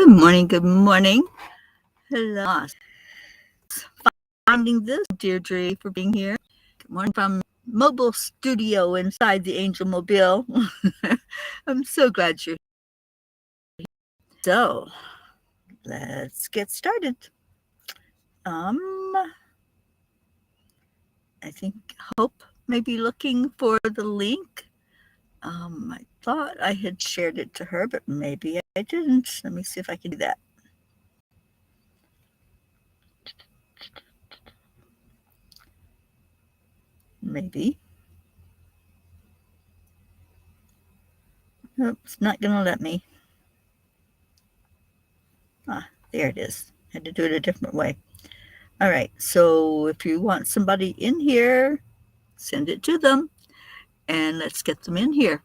Good morning, good morning. Hello. Finding this, Deirdre, for being here. Good morning from mobile studio inside the Angel Mobile. I'm so glad you're here. So, let's get started. I think Hope may be looking for the link. I thought I had shared it to her, but maybe I didn't. Let me see if I can do that. Maybe. Nope, it's not going to let me. There it is. Had to do it a different way. All right, so if you want somebody in here, send it to them, and let's get them in here.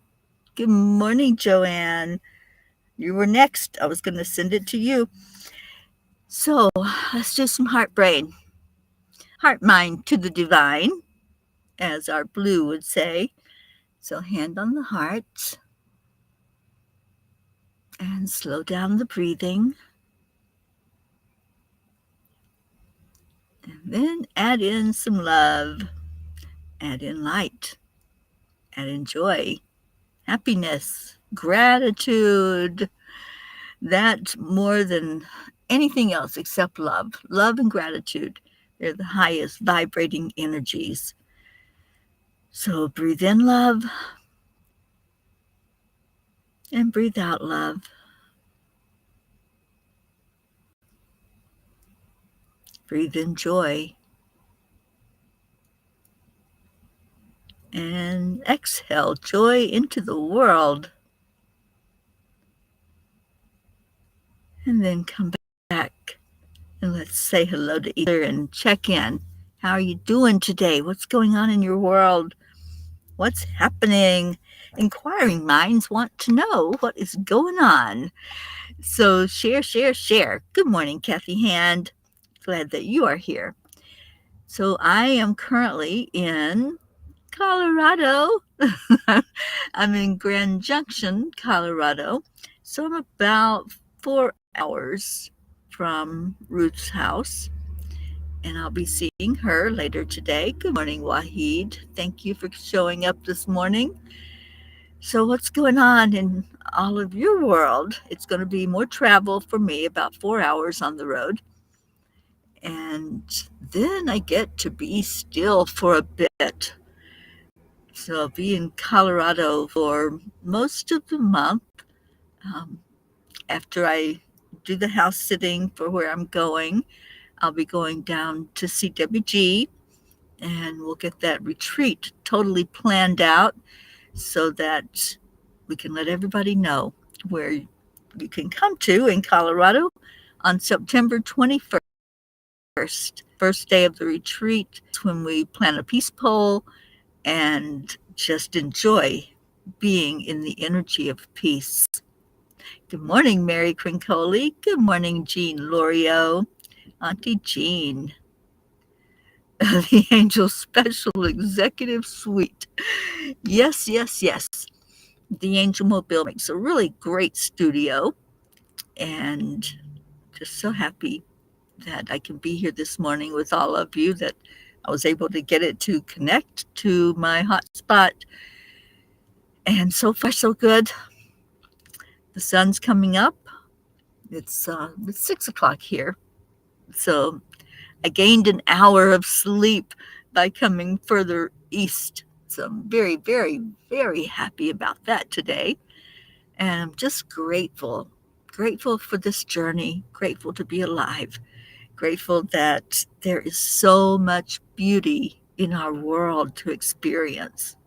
Good morning, Joanne. You were next. I was going to send it to you. So let's do some heart brain. Heart mind to the divine, as our blue would say. So hand on the heart, and slow down the breathing. And then add in some love, add in light, add in joy, happiness, gratitude. That more than anything else except love. Love and gratitude. They're the highest vibrating energies. So breathe in love and breathe out love. Breathe in joy. And exhale joy into the world. And then come back and let's say hello to each other and check in. How are you doing today? What's going on in your world? What's happening? Inquiring minds want to know what is going on. So share, share, share. Good morning, Kathy Hand. Glad that you are here. So I am currently in Colorado. I'm in Grand Junction, Colorado. So I'm about 4 hours from Ruth's house. And I'll be seeing her later today. Good morning, Wahid. Thank you for showing up this morning. So what's going on in all of your world? It's going to be more travel for me, about 4 hours on the road. And then I get to be still for a bit. So I'll be in Colorado for most of the month. After I do the house sitting for where I'm going, I'll be going down to CWG, and we'll get that retreat totally planned out so that we can let everybody know where you can come to in Colorado on September 21st. First day of the retreat, when we plan a peace pole and just enjoy being in the energy of peace. Good morning, Mary Crincoli. Good morning, Jean Lorio. Auntie Jean. The Angel Special Executive Suite. Yes, yes, yes. The Angel Mobile makes a really great studio, and just so happy that I can be here this morning with all of you, that I was able to get it to connect to my hotspot. And so far, so good. The sun's coming up. It's 6 o'clock here. So I gained an hour of sleep by coming further east. So I'm very, very, very happy about that today. And I'm just grateful for this journey, grateful to be alive, grateful that there is so much beauty in our world to experience.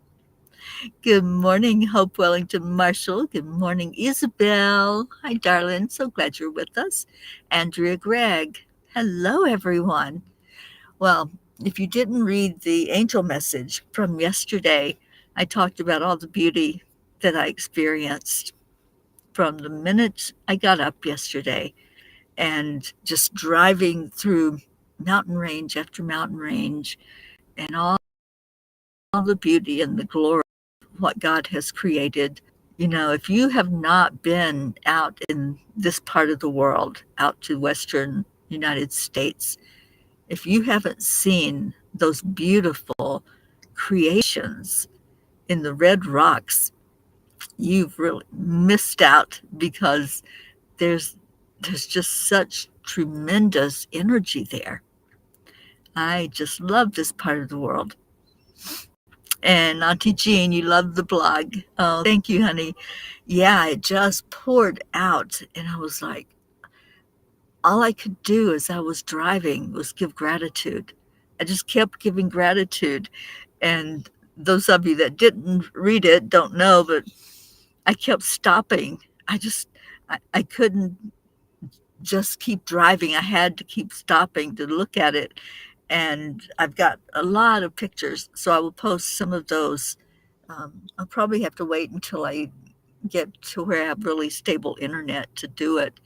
Good morning, Hope Wellington Marshall. Good morning, Isabel. Hi, darling. So glad you're with us. Andrea Gregg. Hello, everyone. Well, if you didn't read the angel message from yesterday, I talked about all the beauty that I experienced from the minute I got up yesterday and just driving through mountain range after mountain range and all the beauty and the glory of what God has created. If you have not been out in this part of the world, out to Western United States, if you haven't seen those beautiful creations in the red rocks, you've really missed out because there's there's just such tremendous energy there. I just love this part of the world. And Auntie Jean, you love the blog. Oh, thank you, honey. Yeah, it just poured out. And I was like, all I could do as I was driving was give gratitude. I just kept giving gratitude. And those of you that didn't read it don't know, but I kept stopping. I couldn't just keep driving. I had to keep stopping to look at it. And I've got a lot of pictures, so I will post some of those. I'll probably have to wait until I get to where I have really stable internet to do it.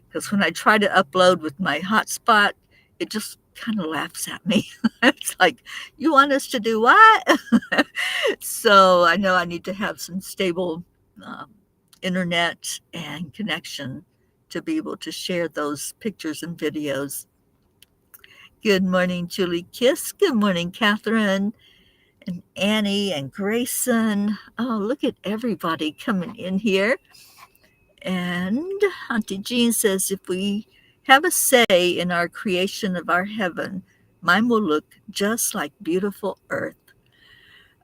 Because when I try to upload with my hotspot, it just kind of laughs at me. It's like, you want us to do what? So I know I need to have some stable um, internet and connection to be able to share those pictures and videos. Good morning, Julie Kiss. Good morning, Catherine and Annie and Grayson. Oh, look at everybody coming in here. And Auntie Jean says, if we have a say in our creation of our heaven, mine will look just like beautiful earth.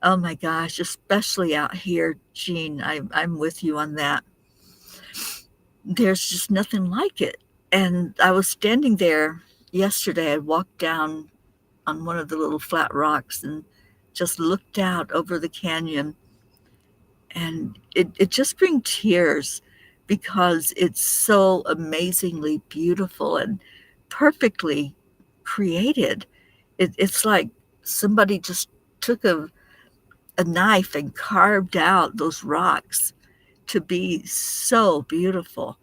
Oh my gosh, especially out here, Jean, I'm with you on that. There's just nothing like it. And I was standing there yesterday. I walked down on one of the little flat rocks and just looked out over the canyon. And it just brings tears because it's so amazingly beautiful and perfectly created. It's like somebody just took a knife and carved out those rocks to be so beautiful.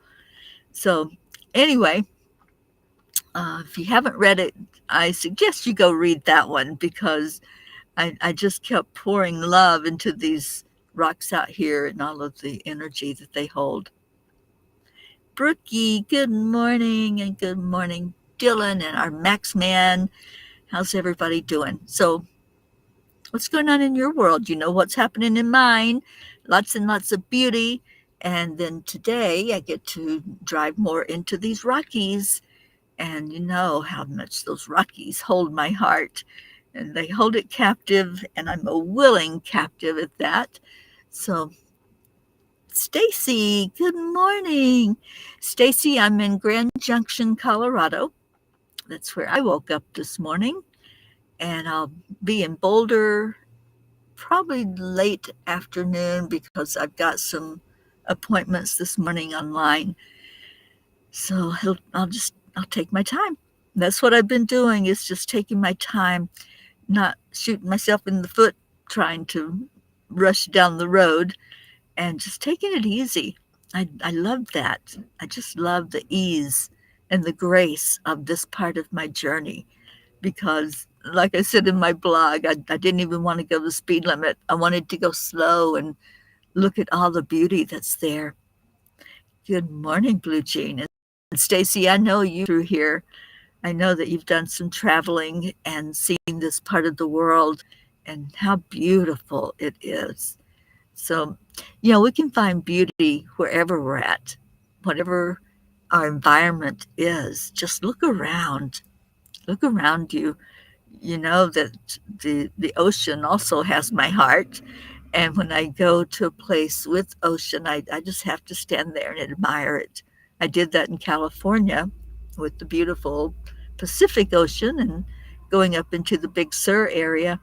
So, anyway, if you haven't read it, I suggest you go read that one because I just kept pouring love into these rocks out here and all of the energy that they hold. Brookie, good morning, and good morning, Dylan and our Max man. How's everybody doing? So, what's going on in your world? You know what's happening in mine. Lots and lots of beauty. And then today I get to drive more into these Rockies. And you know how much those Rockies hold my heart. And they hold it captive, and I'm a willing captive at that. So, Stacy, good morning. Stacy, I'm in Grand Junction, Colorado. That's where I woke up this morning. And I'll be in Boulder probably late afternoon because I've got some appointments this morning online. So I'll take my time. That's what I've been doing is just taking my time, not shooting myself in the foot, trying to rush down the road and just taking it easy. I love that. I just love the ease and the grace of this part of my journey because, like I said in my blog, I didn't even want to go the speed limit. I wanted to go slow and look at all the beauty that's there. Good morning, Blue Jean. And Stacy, I know you through here. I know that you've done some traveling and seen this part of the world and how beautiful it is. So, we can find beauty wherever we're at, whatever our environment is. Just look around. Look around you. You know that the ocean also has my heart. And when I go to a place with ocean, I just have to stand there and admire it. I did that in California with the beautiful Pacific Ocean and going up into the Big Sur area.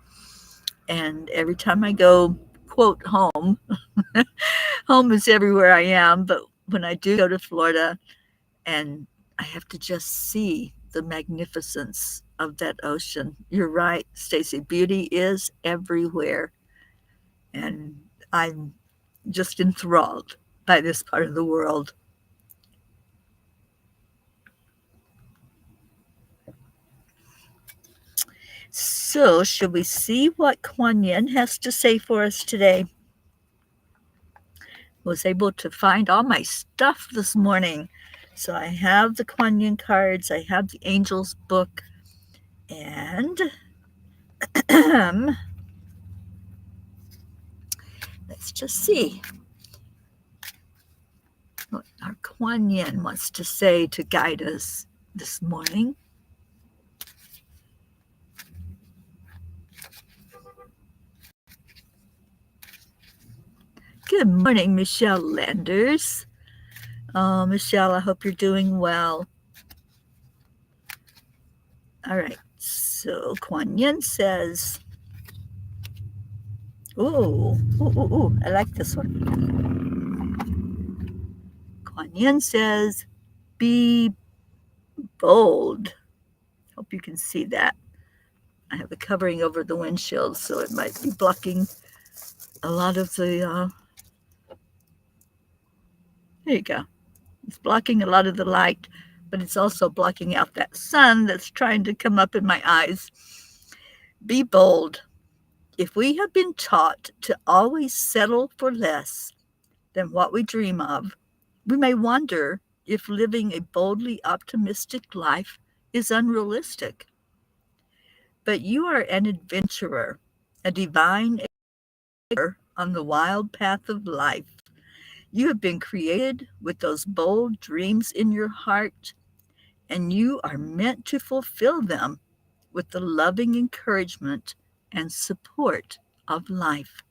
And every time I go, quote, home, home is everywhere I am. But when I do go to Florida and I have to just see the magnificence of that ocean, you're right, Stacy, beauty is everywhere. And I'm just enthralled by this part of the world. So, should we see what Kuan Yin has to say for us today? was able to find all my stuff this morning. So I have the Kuan Yin cards, I have the Angels book, and let's just see what our Kuan Yin wants to say to guide us this morning. Good morning, Michelle Landers. Oh, Michelle, I hope you're doing well. All right, so Kuan Yin says, ooh, I like this one. Kuan Yin says, be bold. Hope you can see that. I have a covering over the windshield, so it might be blocking a lot of the, there you go. It's blocking a lot of the light, but it's also blocking out that sun that's trying to come up in my eyes. Be bold. If we have been taught to always settle for less than what we dream of, we may wonder if living a boldly optimistic life is unrealistic. But you are an adventurer, a divine on the wild path of life. You have been created with those bold dreams in your heart, and you are meant to fulfill them with the loving encouragement and support of life.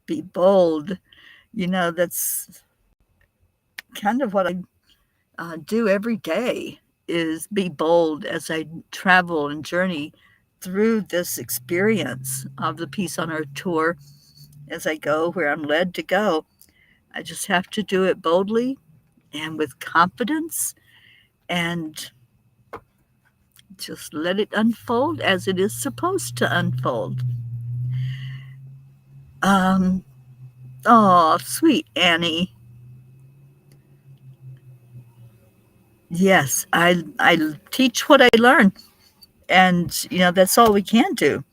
Be bold. That's kind of what I do every day, is be bold as I travel and journey through this experience of the Peace on Earth tour. As I go where I'm led to go, I just have to do it boldly and with confidence, and just let it unfold as it is supposed to unfold. Oh, sweet Annie. Yes, I teach what I learn, and that's all we can do.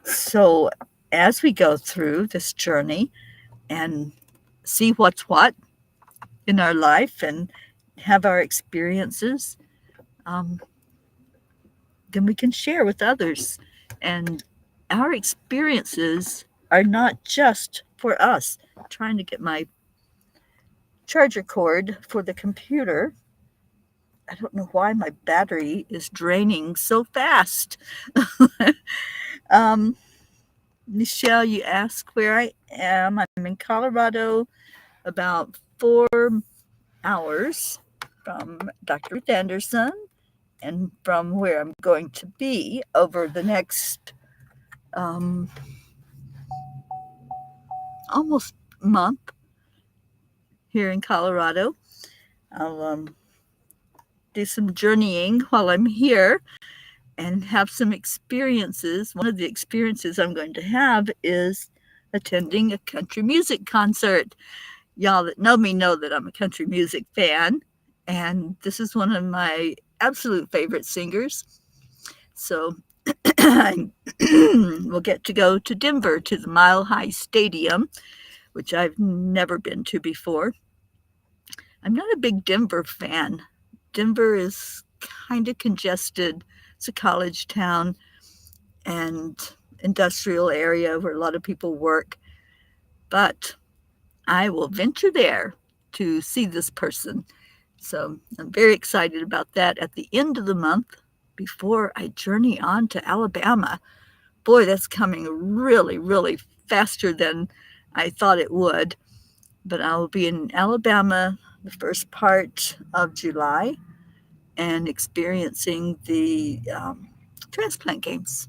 So as we go through this journey and see what's what in our life and have our experiences, um, then we can share with others. And our experiences are not just for us. I'm trying to get my charger cord for the computer. I don't know why my battery is draining so fast. um, Michelle, you ask where I am. I'm in Colorado, about 4 hours from Dr. Ruth Anderson and from where I'm going to be over the next almost month here in Colorado. I'll do some journeying while I'm here and have some experiences. One of the experiences I'm going to have is attending a country music concert. Y'all that know me know that I'm a country music fan, and this is one of my absolute favorite singers. So we'll get to go to Denver to the Mile High Stadium, which I've never been to before. I'm not a big Denver fan. Denver is kind of congested. It's a college town and industrial area where a lot of people work. But I will venture there to see this person. So I'm very excited about that at the end of the month before I journey on to Alabama. Boy, that's coming really, really faster than I thought it would. But I will be in Alabama the first part of July and experiencing the transplant games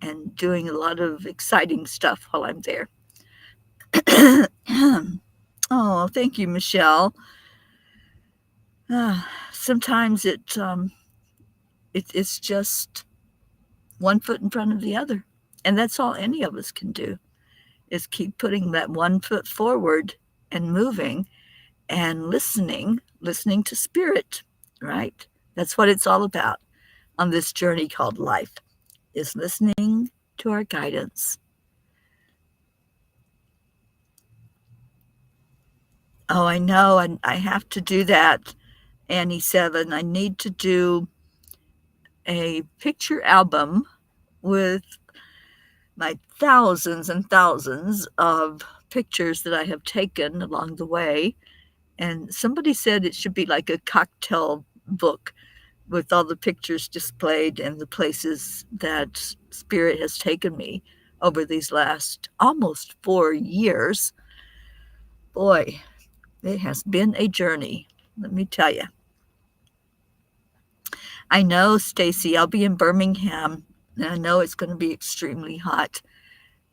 and doing a lot of exciting stuff while I'm there. Oh, thank you, Michelle. Sometimes it's just one foot in front of the other, and that's all any of us can do, is keep putting that one foot forward and moving and listening to spirit, right? That's what it's all about on this journey called life, is listening to our guidance. Oh, I know. I have to do that, Annie Seven. I need to do a picture album with my thousands and thousands of pictures that I have taken along the way. And somebody said it should be like a cocktail book with all the pictures displayed and the places that Spirit has taken me over these last almost 4 years. Boy, it has been a journey, let me tell you. I know, Stacy, I'll be in Birmingham, and I know it's going to be extremely hot,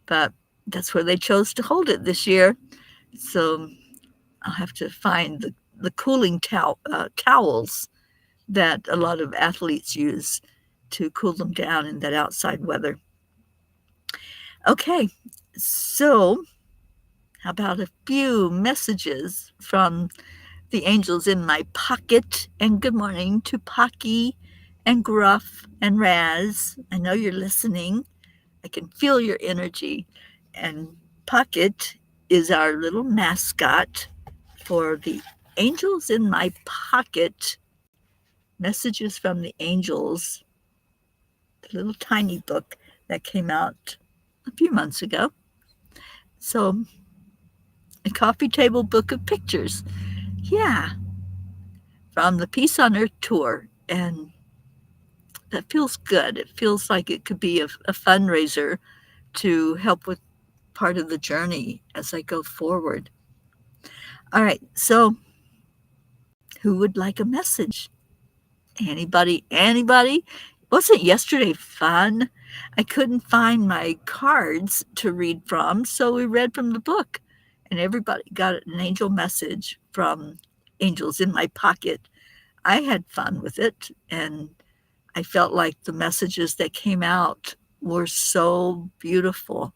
but that's where they chose to hold it this year. So I'll have to find the cooling towels that a lot of athletes use to cool them down in that outside weather. Okay, so how about a few messages from the angels in my pocket? And good morning to Pocky and Gruff and Raz. I know you're listening. I can feel your energy. And Pocket is our little mascot for the angels in my pocket. Messages from the angels, the little tiny book that came out a few months ago. So, a coffee table book of pictures. Yeah, from the Peace on Earth tour. And that feels good. It feels like it could be a fundraiser to help with part of the journey as I go forward. All right, so who would like a message? Anybody? Anybody? Wasn't yesterday fun? I couldn't find my cards to read from, so we read from the book. And everybody got an angel message from Angels in My Pocket. I had fun with it, and I felt like the messages that came out were so beautiful.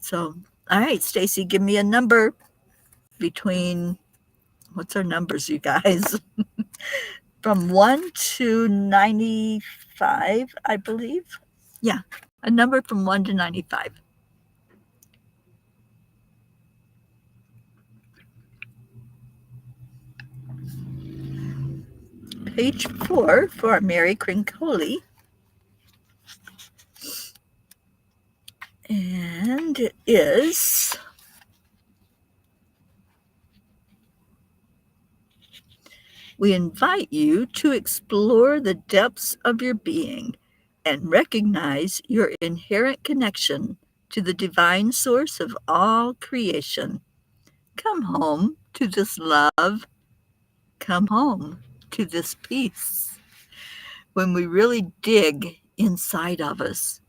So, all right, Stacy, give me a number between, what's our numbers, you guys? From 1 to 95, I believe. Yeah, a number from 1 to 95. Page 4 for Mary Crincoli. And it is we invite you to explore the depths of your being and recognize your inherent connection to the divine source of all creation. Come home to this love. Come home to this peace. When we really dig inside of us,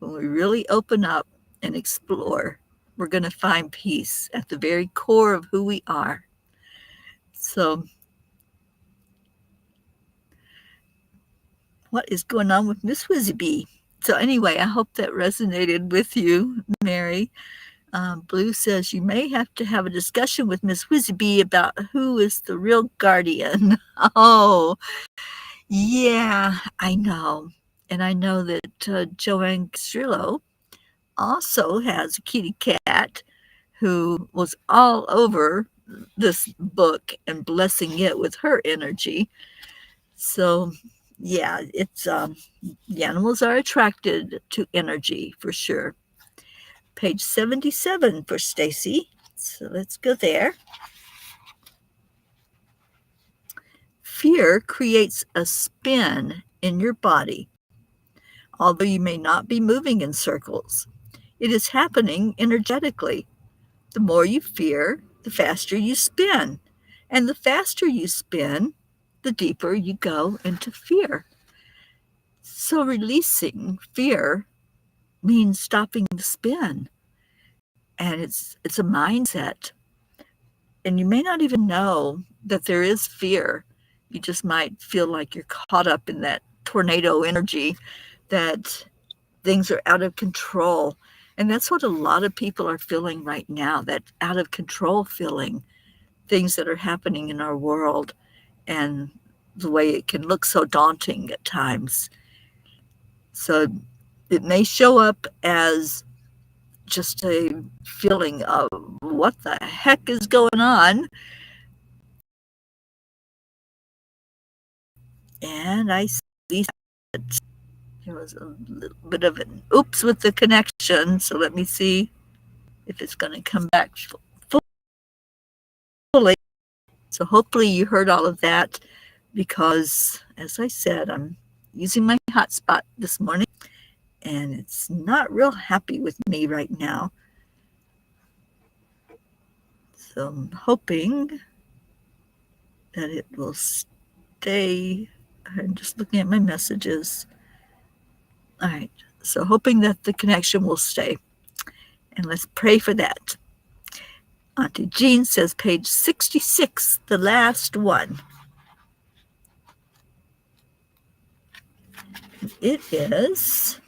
when we really open up and explore, we're going to find peace at the very core of who we are. So, what is going on with Miss Whizzybee? So, anyway, I hope that resonated with you, Mary. Blue says you may have to have a discussion with Miss Whizzybee about who is the real guardian. Oh, yeah, I know. And I know that Joanne Strillo also has a kitty cat who was all over this book and blessing it with her energy. So, yeah, it's the animals are attracted to energy for sure. Page 77 for Stacy. So let's go there. Fear creates a spin in your body, although you may not be moving in circles. It is happening energetically. The more you fear, the faster you spin. And the faster you spin, the deeper you go into fear. So releasing fear means stopping the spin. And it's a mindset. And you may not even know that there is fear. You just might feel like you're caught up in that tornado energy, that things are out of control. And that's what a lot of people are feeling right now, that out of control feeling, things that are happening in our world and the way it can look so daunting at times. So it may show up as just a feeling of what the heck is going on. And I see that there was a little bit of an oops with the connection. So let me see if it's going to come back fully. So hopefully you heard all of that, because, as I said, I'm using my hotspot this morning, and it's not real happy with me right now. So I'm hoping that it will stay. I'm just looking at my messages. All right. So hoping that the connection will stay. And let's pray for that. Auntie Jean says page 66, the last one. It is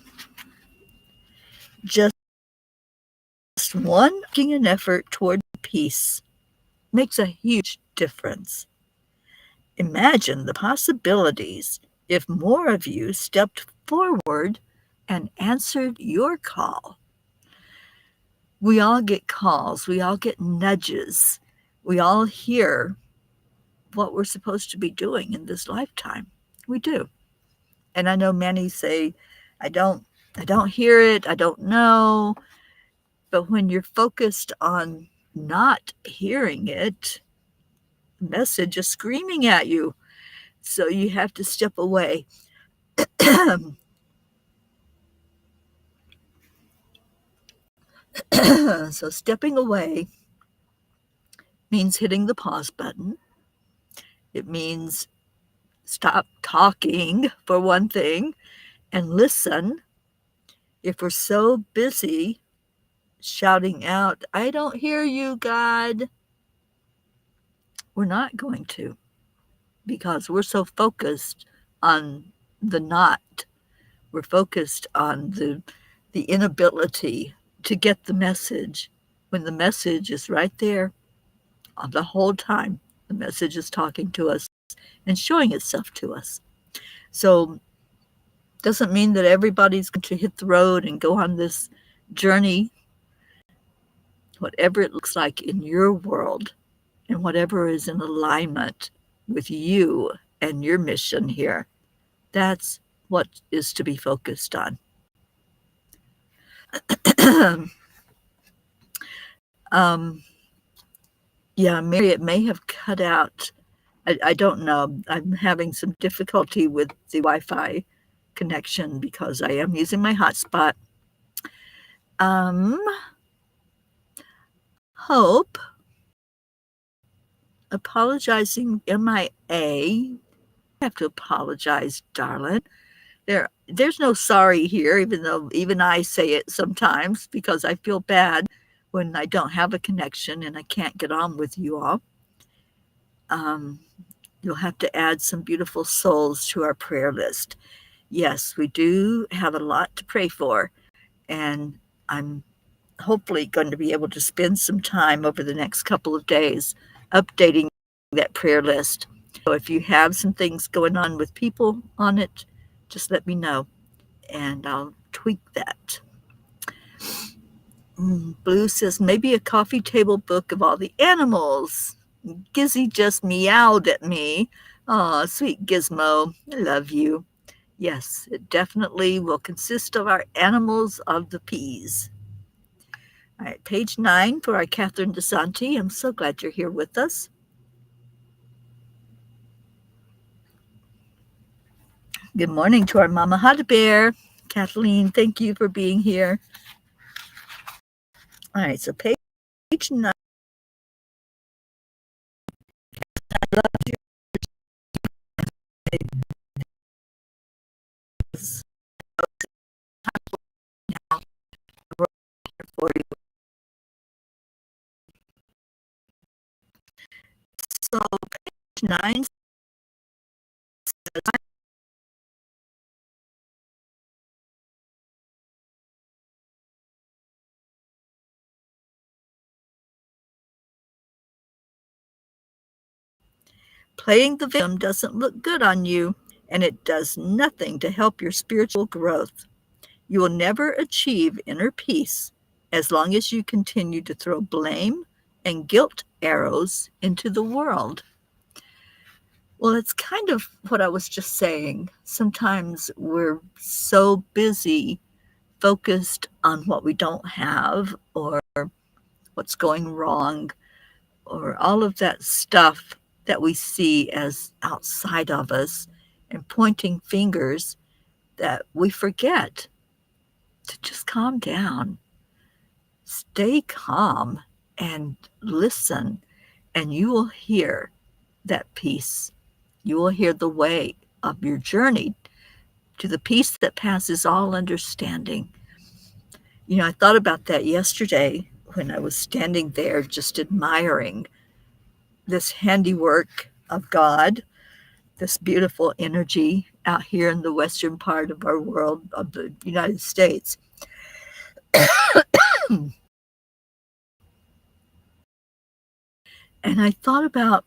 just one making an effort toward peace makes a huge difference. Imagine the possibilities if more of you stepped forward and answered your call. We all get calls, we all get nudges, we all hear what we're supposed to be doing in this lifetime. We do. And I know many say, I don't hear it, I don't know. But when you're focused on not hearing it, the message is screaming at you. So you have to step away. So stepping away means hitting the pause button. It means stop talking, for one thing, and listen. If we're so busy shouting out, I don't hear you, God, we're not going to, because we're so focused on the not. We're focused on the inability to get the message, when the message is right there the whole time. The message is talking to us and showing itself to us. So doesn't mean that everybody's going to hit the road and go on this journey. Whatever it looks like in your world, and whatever is in alignment with you and your mission here, that's what is to be focused on. Yeah, Mary, it may have cut out. I don't know. I'm having some difficulty with the Wi-Fi connection because I am using my hotspot. Hope, apologizing MIA. I have to apologize, darling. There's no sorry here, even though even I say it sometimes, because I feel bad when I don't have a connection and I can't get on with you all. You'll have to add some beautiful souls to our prayer list. Yes, we do have a lot to pray for, and I'm hopefully going to be able to spend some time over the next couple of days updating that prayer list. So if you have some things going on with people on it, just let me know, and I'll tweak that. Blue says, maybe a coffee table book of all the animals. Gizzy just meowed at me. Oh, sweet Gizmo, I love you. Yes, it definitely will consist of our animals of the peas. All right, page 9 for our Catherine DeSanti. I'm so glad you're here with us. Good morning to our Mama Hot Bear. Kathleen, thank you for being here. All right, so page 9. I love you. For you. So page 9 says, playing the victim doesn't look good on you, and it does nothing to help your spiritual growth. You will never achieve inner peace as long as you continue to throw blame and guilt arrows into the world. Well, it's kind of what I was just saying. Sometimes we're so busy focused on what we don't have or what's going wrong or all of that stuff that we see as outside of us and pointing fingers that we forget to just calm down, stay calm, and listen, and you will hear that peace. You will hear the way of your journey to the peace that passes all understanding. I thought about that yesterday when I was standing there just admiring this handiwork of God, this beautiful energy out here in the western part of our world, of the United States. And I thought about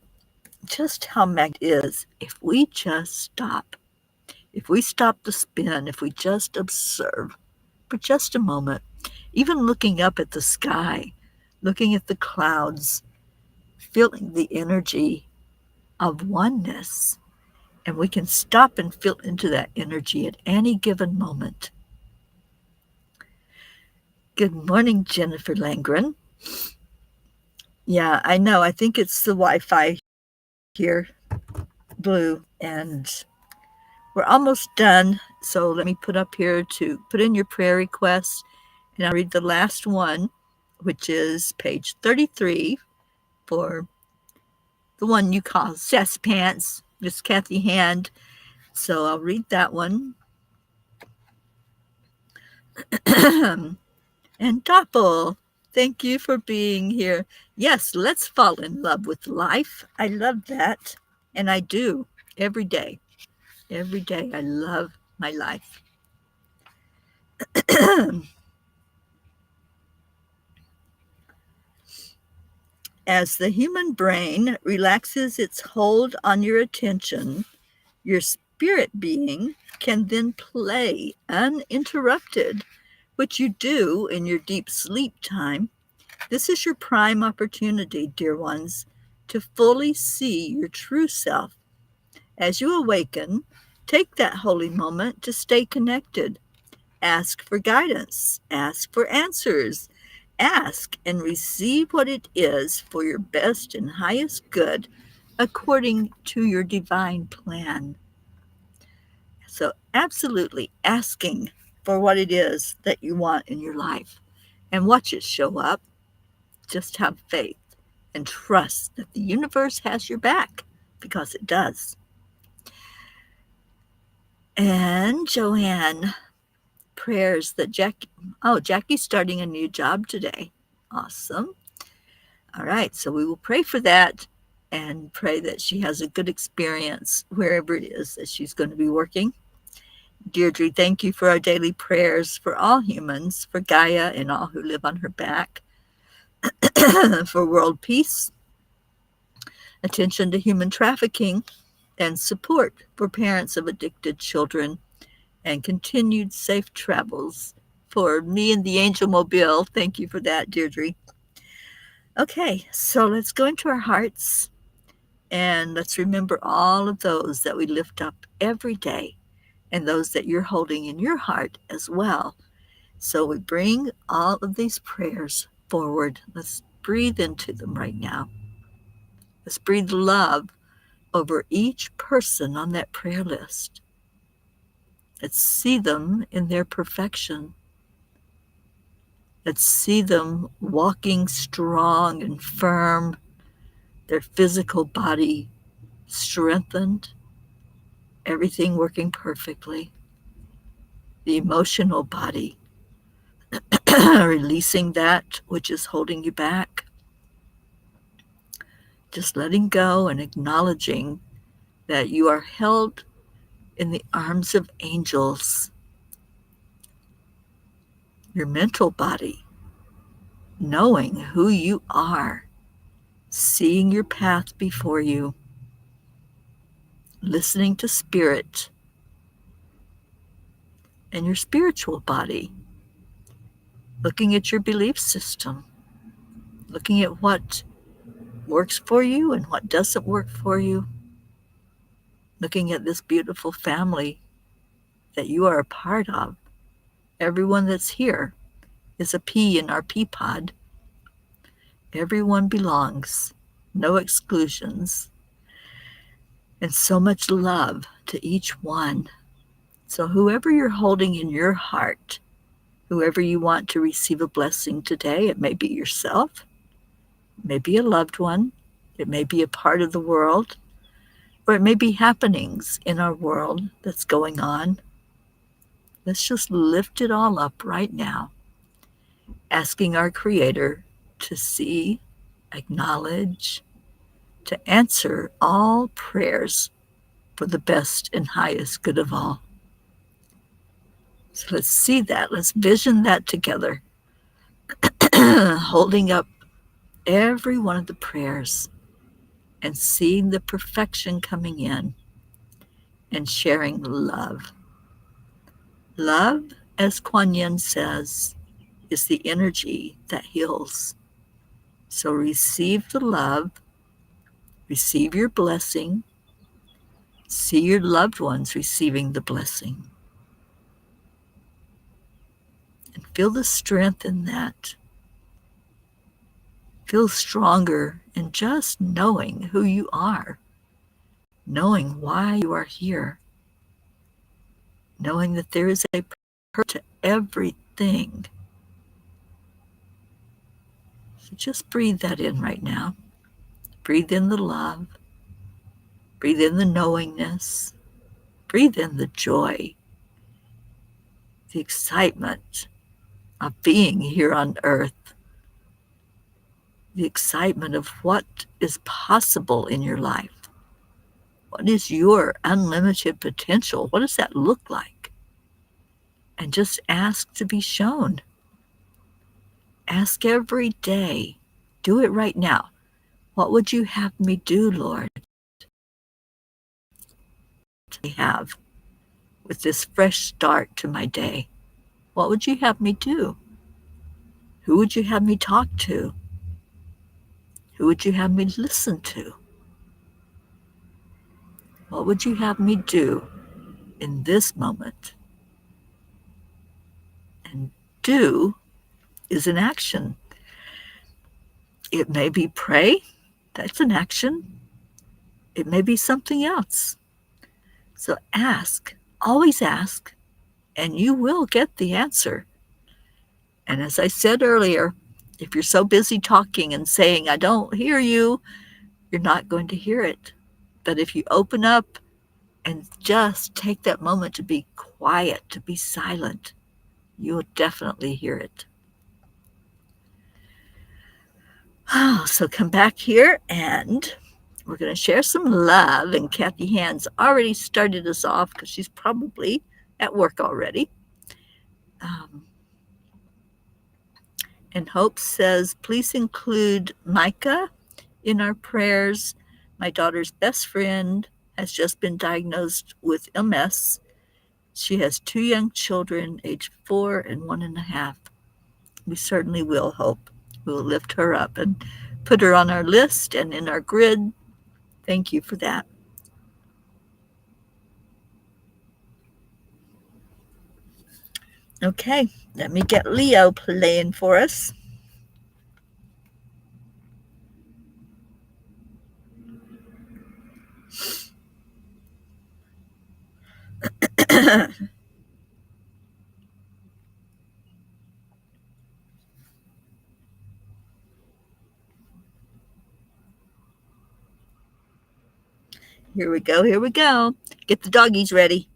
just how magnificent it is if we just stop. If we stop the spin, if we just observe for just a moment, even looking up at the sky, looking at the clouds, feeling the energy of oneness, and we can stop and feel into that energy at any given moment. Good morning, Jennifer Langren. Yeah, I know. I think it's the Wi-Fi here, Blue, and we're almost done. So let me put up here to put in your prayer requests, and I'll read the last one, which is page 33 for the one you call Sassy Pants, Miss Kathy Hand. So I'll read that one. And Doppel, thank you for being here. Yes, let's fall in love with life. I love that. And I do every day. Every day I love my life. As the human brain relaxes its hold on your attention, your spirit being can then play uninterrupted, which you do in your deep sleep time. This is your prime opportunity, dear ones, to fully see your true self. As you awaken, take that holy moment to stay connected. Ask for guidance, ask for answers, ask and receive what it is for your best and highest good according to your divine plan. So, absolutely asking for what it is that you want in your life and watch it show up. Just have faith and trust that the universe has your back, because it does. And Joanne, prayers that Jackie's starting a new job today. Awesome. All right, so we will pray for that and pray that she has a good experience wherever it is that she's going to be working. Deirdre, thank you for our daily prayers for all humans, for Gaia and all who live on her back, for world peace, attention to human trafficking, and support for parents of addicted children, and continued safe travels for me and the Angel Mobile. Thank you for that, Deirdre. Okay, so let's go into our hearts and let's remember all of those that we lift up every day and those that you're holding in your heart as well. So we bring all of these prayers forward. Let's breathe into them right now. Let's breathe love over each person on that prayer list. Let's see them in their perfection. Let's see them walking strong and firm, their physical body strengthened, everything working perfectly. The emotional body, releasing that which is holding you back. Just letting go and acknowledging that you are held in the arms of angels. Your mental body, knowing who you are, seeing your path before you, listening to spirit, and your spiritual body, looking at your belief system, looking at what works for you and what doesn't work for you, looking at this beautiful family that you are a part of. Everyone that's here is a pea in our pea pod. Everyone belongs, no exclusions, and so much love to each one. So whoever you're holding in your heart, whoever you want to receive a blessing today, it may be yourself, it may be a loved one, it may be a part of the world, or it may be happenings in our world that's going on. Let's just lift it all up right now, asking our Creator to see, acknowledge, to answer all prayers for the best and highest good of all. So let's see that. Let's vision that together, holding up every one of the prayers and seeing the perfection coming in and sharing love. Love, as Kuan Yin says, is the energy that heals. So receive the love, receive your blessing, see your loved ones receiving the blessing. And feel the strength in that. Feel stronger in just knowing who you are, knowing why you are here, knowing that there is a purpose to everything. So just breathe that in right now. Breathe in the love. Breathe in the knowingness. Breathe in the joy, the excitement of being here on earth, the excitement of what is possible in your life. What is your unlimited potential? What does that look like? And just ask to be shown. Ask every day. Do it right now. What would you have me do, Lord? To have with this fresh start to my day? What would you have me do? Who would you have me talk to? Who would you have me listen to? What would you have me do in this moment? And do is an action. It may be pray, that's an action. It may be something else. So ask, always ask, and you will get the answer. And as I said earlier, if you're so busy talking and saying, I don't hear you, you're not going to hear it. But if you open up and just take that moment to be quiet, to be silent, you will definitely hear it. Oh, so come back here and we're going to share some love. And Kathy Hand's already started us off because she's probably at work already. And Hope says, please include Micah in our prayers. My daughter's best friend has just been diagnosed with MS. She has 2 young children, aged 4 and 1.5. We certainly will, Hope. We will lift her up and put her on our list and in our grid. Thank you for that. Okay, let me get Leo playing for us. Here we go, here we go. Get the doggies ready.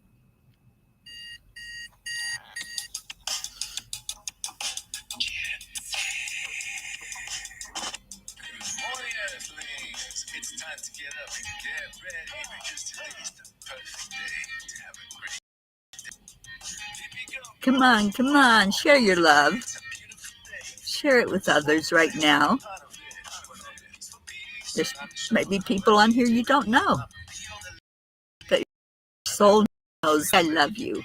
It's time to get up and get ready because today's the perfect day to have a great day. Come on, share your love. Share it with others right now. There might be people on here you don't know, but your soul knows I love you.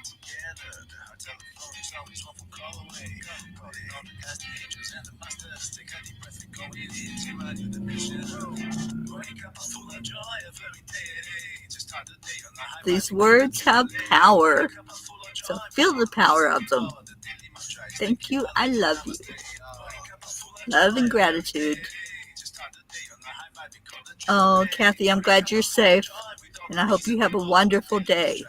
These words have power, so feel the power of them. Thank you. I love you. Love and gratitude. Oh, Kathy, I'm glad you're safe, and I hope you have a wonderful day.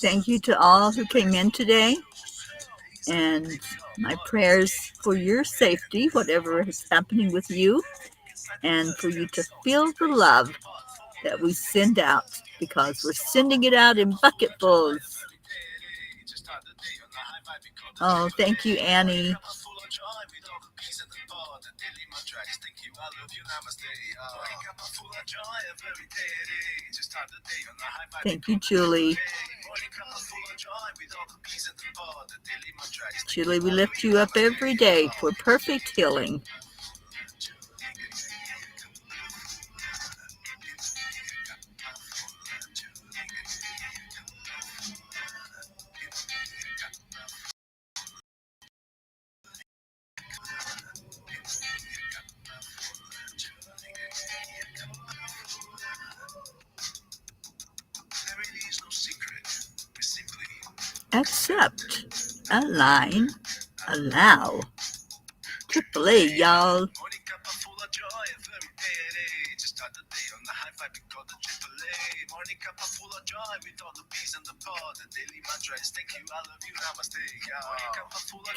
Thank you to all who came in today, and my prayers for your safety, whatever is happening with you, and for you to feel the love that we send out, because we're sending it out in bucketfuls. Oh, thank you, Annie. Thank you, Julie. Julie, we lift you up every day for perfect healing. Accept, align, allow. AAA, y'all.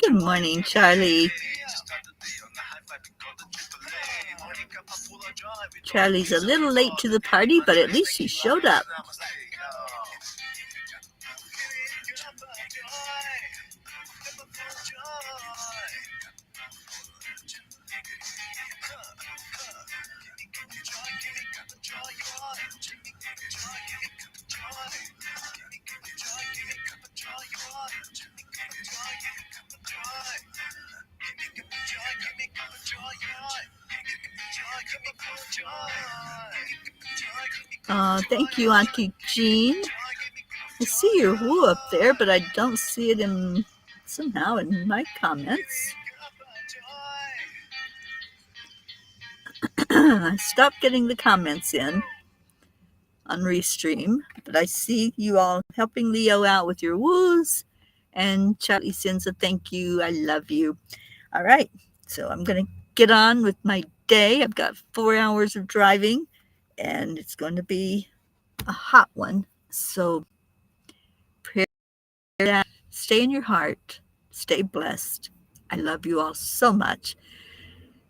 Good morning, Charlie. Charlie's a little late to the party, but at least he showed up. Thank you, Auntie Jean. I see your woo up there, but I don't see it somehow in my comments. I stopped getting the comments in on Restream, but I see you all helping Leo out with your woos, and Charlie sends a thank you. I love you. All right, so I'm going to get on with my day. I've got 4 hours of driving, and it's going to be a hot one. So pray that. Stay in your heart. Stay blessed. I love you all so much.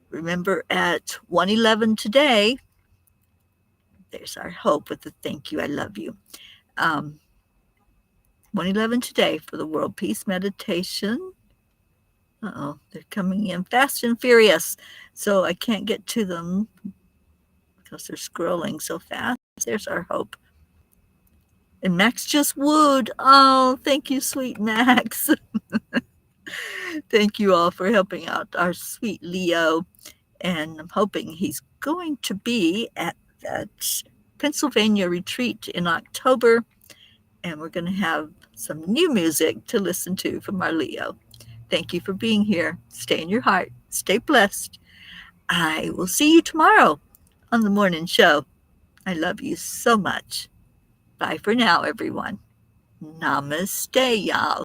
Remember, at 1:11 today, there's our hope with the thank you. I love you. 1:11 today for the World Peace Meditation. They're coming in fast and furious, so I can't get to them because they're scrolling so fast. There's our hope. And Max just wooed. Oh, thank you, sweet Max. Thank you all for helping out our sweet Leo. And I'm hoping he's going to be at that Pennsylvania retreat in October. And we're going to have some new music to listen to from our Leo. Thank you for being here. Stay in your heart. Stay blessed. I will see you tomorrow on the morning show. I love you so much. Bye for now, everyone. Namaste, y'all.